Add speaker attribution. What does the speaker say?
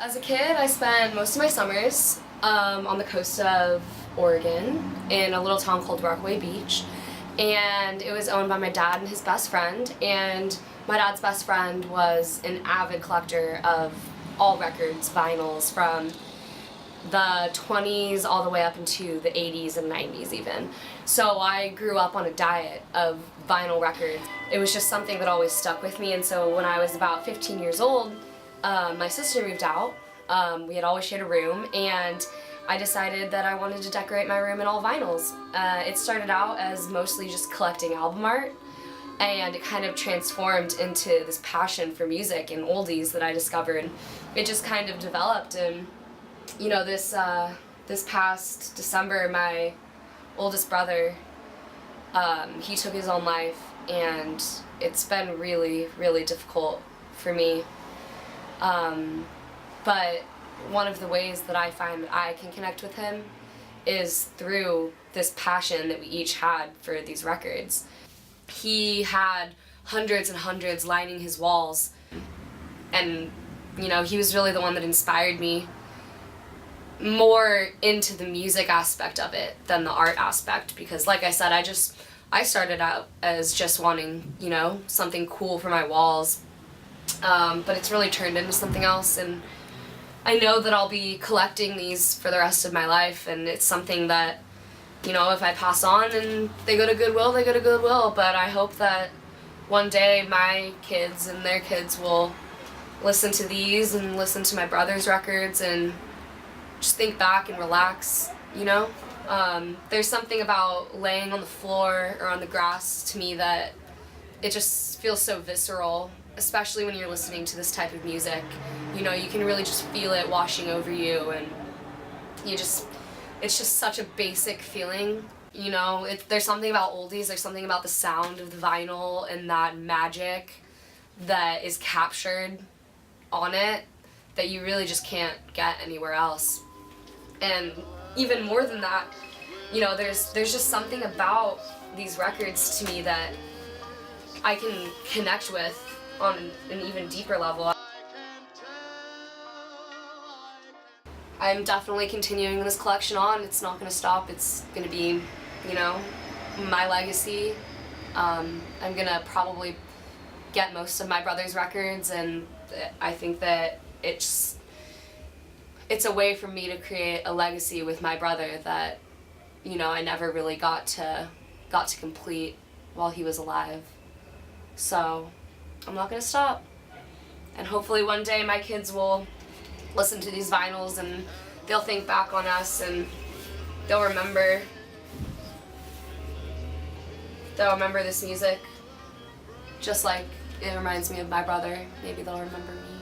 Speaker 1: As a kid, I spent most of my summers on the coast of Oregon in a little town called Rockaway Beach, and it was owned by my dad and his best friend, and my dad's best friend was an avid collector of all records, vinyls, from the 20s all the way up into the 80s and 90s even. So I grew up on a diet of vinyl records. It was just something that always stuck with me, and so when I was about 15 years old, my sister moved out. We had always shared a room, and I decided that I wanted to decorate my room in all vinyls. It started out as mostly just collecting album art, and it kind of transformed into this passion for music and oldies that I discovered. It just kind of developed, and you know, this past December, my oldest brother, he took his own life, and it's been really, really difficult for me. But one of the ways that I find that I can connect with him is through this passion that we each had for these records. He had hundreds and hundreds lining his walls, and you know, he was really the one that inspired me more into the music aspect of it than the art aspect, because like I said, I started out as just wanting, you know, something cool for my walls, but it's really turned into something else, and I know that I'll be collecting these for the rest of my life, and it's something that, you know, if I pass on and they go to Goodwill, they go to Goodwill, but I hope that one day my kids and their kids will listen to these and listen to my brother's records and just think back and relax, you know? There's something about laying on the floor or on the grass to me that it just feels so visceral, especially when you're listening to this type of music. You know, you can really just feel it washing over you, and it's just such a basic feeling, you know? There's something about oldies, there's something about the sound of the vinyl and that magic that is captured on it that you really just can't get anywhere else. And even more than that, you know, there's just something about these records to me that I can connect with on an even deeper level. I'm definitely continuing this collection on. It's not going to stop. It's going to be, you know, my legacy. I'm going to probably get most of my brother's records, and I think that it's a way for me to create a legacy with my brother that, you know, I never really got to complete while he was alive. So I'm not gonna stop. And hopefully one day my kids will listen to these vinyls and they'll think back on us, and they'll remember this music just like it reminds me of my brother. Maybe they'll remember me.